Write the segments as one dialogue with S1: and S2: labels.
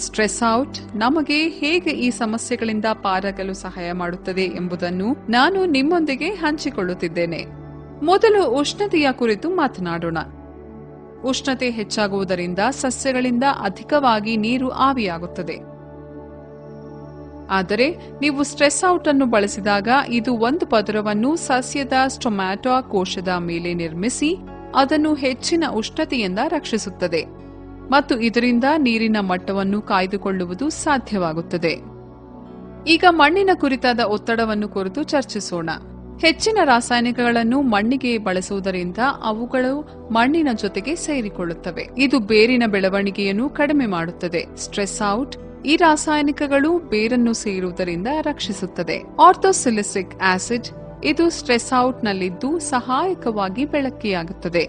S1: Stress out ನಮಗೆ ಹೇಗೆ ಈ ಸಮಸ್ಯೆಗಳಿಂದ ಪಾರಾಗಲು ಸಹಾಯ ಮಾಡುತ್ತದೆ ಎಂಬುದನ್ನು ನಾನು ನಿಮ್ಮೊಂದಿಗೆ ಹಂಚಿಕೊಳ್ಳುತ್ತಿದ್ದೇನೆ. ಮೊದಲು ಉಷ್ಣತೆಯ ಕುರಿತು ಮಾತನಾಡೋಣ. ಉಷ್ಣತೆ ಹೆಚ್ಚಾಗುವುದರಿಂದ ಸಸ್ಯಗಳಿಂದ ಅಧಿಕವಾಗಿ ನೀರು ಆವಿಯಾಗುತ್ತದೆ. ಆದರೆ ನೀವು ಸ್ಟ್ರೆಸ್ ಔಟ್ ಅನ್ನು ಬಳಸಿದಾಗ ಇದು ಒಂದು ಪದರವನ್ನು ಸಸ್ಯದ ಸ್ಟೊಮ್ಯಾಟೊ ಕೋಶದ ಮೇಲೆ ನಿರ್ಮಿಸಿ ಅದನ್ನು ಹೆಚ್ಚಿನ ಉಷ್ಣತೆಯಿಂದ ರಕ್ಷಿಸುತ್ತದೆ ಮತ್ತು ಇದರಿಂದ ನೀರಿನ ಮಟ್ಟವನ್ನು ಕಾಯ್ದುಕೊಳ್ಳುವುದು ಸಾಧ್ಯವಾಗುತ್ತದೆ. ಈಗ ಮಣ್ಣಿನ ಕುರಿತಾದ ಒತ್ತಡವನ್ನು ಕುರಿತು ಚರ್ಚಿಸೋಣ. ಹೆಚ್ಚಿನ ರಾಸಾಯನಿಕಗಳನ್ನು ಮಣ್ಣಿಗೆ ಬಳಸುವುದರಿಂದ ಅವುಗಳು ಮಣ್ಣಿನ ಜೊತೆಗೆ ಸೇರಿಕೊಳ್ಳುತ್ತವೆ. ಇದು ಬೇರಿನ ಬೆಳವಣಿಗೆಯನ್ನು ಕಡಿಮೆ ಮಾಡುತ್ತದೆ. ಸ್ಟ್ರೆಸ್ ಔಟ್ ಈ ರಾಸಾಯನಿಕಗಳು ಬೇರನ್ನು ಸೇರುವುದರಿಂದ ರಕ್ಷಿಸುತ್ತದೆ. ಆರ್ಥೋಸಿಲಿಸಿಕ್ ಆಸಿಡ್ ಇದು ಸ್ಟ್ರೆಸ್ ಔಟ್ ನಲ್ಲಿದ್ದು ಸಹಾಯಕವಾಗಿ ಬೆಳಕಿಯಾಗುತ್ತದೆ.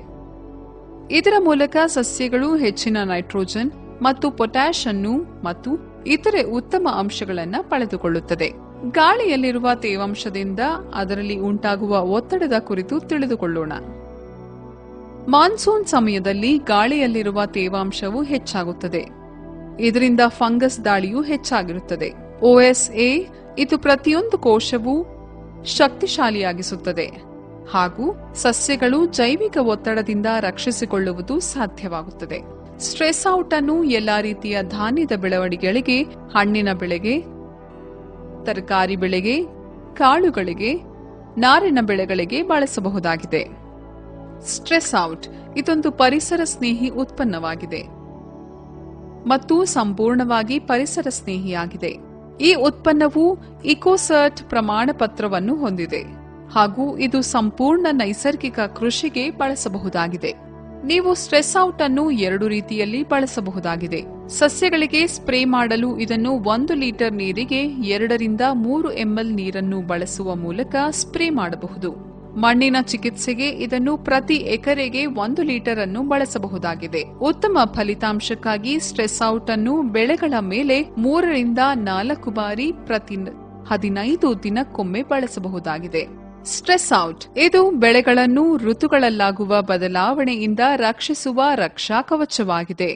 S1: ಇದರ ಮೂಲಕ ಸಸ್ಯಗಳು ಹೆಚ್ಚಿನ ನೈಟ್ರೋಜನ್ ಮತ್ತು ಪೊಟ್ಯಾಷ್ ಅನ್ನು ಮತ್ತು ಇತರೆ ಉತ್ತಮ ಅಂಶಗಳನ್ನು ಪಡೆದುಕೊಳ್ಳುತ್ತದೆ. ಗಾಳಿಯಲ್ಲಿರುವ ತೇವಾಂಶದಿಂದ ಅದರಲ್ಲಿ ಉಂಟಾಗುವ ಒತ್ತಡದ ಕುರಿತು ತಿಳಿದುಕೊಳ್ಳೋಣ. ಮಾನ್ಸೂನ್ ಸಮಯದಲ್ಲಿ ಗಾಳಿಯಲ್ಲಿರುವ ತೇವಾಂಶವು ಹೆಚ್ಚಾಗುತ್ತದೆ. ಇದರಿಂದ ಫಂಗಸ್ ದಾಳಿಯು ಹೆಚ್ಚಾಗಿರುತ್ತದೆ. OSA ಇದು ಪ್ರತಿಯೊಂದು ಕೋಶವೂ ಶಕ್ತಿಶಾಲಿಯಾಗಿಸುತ್ತದೆ ಹಾಗೂ ಸಸ್ಯಗಳು ಜೈವಿಕ ಒತ್ತಡದಿಂದ ರಕ್ಷಿಸಿಕೊಳ್ಳುವುದು ಸಾಧ್ಯವಾಗುತ್ತದೆ. ಸ್ಟ್ರೆಸ್ ಔಟ್ ಅನ್ನು ಎಲ್ಲಾ ರೀತಿಯ ಧಾನ್ಯದ ಬೆಳವಣಿಗೆಗಳಿಗೆ, ಹಣ್ಣಿನ ಬೆಳೆಗೆ, ತರಕಾರಿ ಬೆಳೆಗೆ, ಕಾಳುಗಳಿಗೆ, ನಾರಿನ ಬೆಳೆಗಳಿಗೆ ಬಳಸಬಹುದಾಗಿದೆ. ಸ್ಟ್ರೆಸ್ ಔಟ್ ಇದೊಂದು ಪರಿಸರ ಸ್ನೇಹಿ ಉತ್ಪನ್ನವಾಗಿದೆ ಮತ್ತು ಸಂಪೂರ್ಣವಾಗಿ ಪರಿಸರ ಸ್ನೇಹಿಯಾಗಿದೆ. ಈ ಉತ್ಪನ್ನವು ಇಕೋಸರ್ಟ್ ಪ್ರಮಾಣ ಪತ್ರವನ್ನು ಹೊಂದಿದೆ ಹಾಗೂ ಇದು ಸಂಪೂರ್ಣ ನೈಸರ್ಗಿಕ ಕೃಷಿಗೆ ಬಳಸಬಹುದಾಗಿದೆ. ನೀವು ಸ್ಟ್ರೆಸ್ ಔಟ್ ಅನ್ನು 2 ರೀತಿಯಲ್ಲಿ ಬಳಸಬಹುದಾಗಿದೆ. ಸಸ್ಯಗಳಿಗೆ ಸ್ಪ್ರೇ ಮಾಡಲು ಇದನ್ನು 1 ಲೀಟರ್ ನೀರಿಗೆ 2 ರಿಂದ 3 ml ನೀರನ್ನು ಬಳಸುವ ಮೂಲಕ ಸ್ಪ್ರೇ ಮಾಡಬಹುದು. ಮಣ್ಣಿನ ಚಿಕಿತ್ಸೆಗೆ ಇದನ್ನು ಪ್ರತಿ ಎಕರೆಗೆ 1 ಲೀಟರ್ ಅನ್ನು ಬಳಸಬಹುದಾಗಿದೆ. ಉತ್ತಮ ಫಲಿತಾಂಶಕ್ಕಾಗಿ ಸ್ಟ್ರೆಸ್ ಔಟ್ ಅನ್ನು ಬೆಳೆಗಳ ಮೇಲೆ 3 ರಿಂದ 4 ಬಾರಿ ಪ್ರತಿ 15 ದಿನಕ್ಕೊಮ್ಮೆ ಬಳಸಬಹುದಾಗಿದೆ. ಸ್ಟ್ರೆಸ್ ಔಟ್ ಇದು ಬೆಳೆಗಳನ್ನು ಋತುಗಳಲ್ಲಾಗುವ ಬದಲಾವಣೆಯಿಂದ ರಕ್ಷಿಸುವ ರಕ್ಷಾ ಕವಚವಾಗಿದೆ.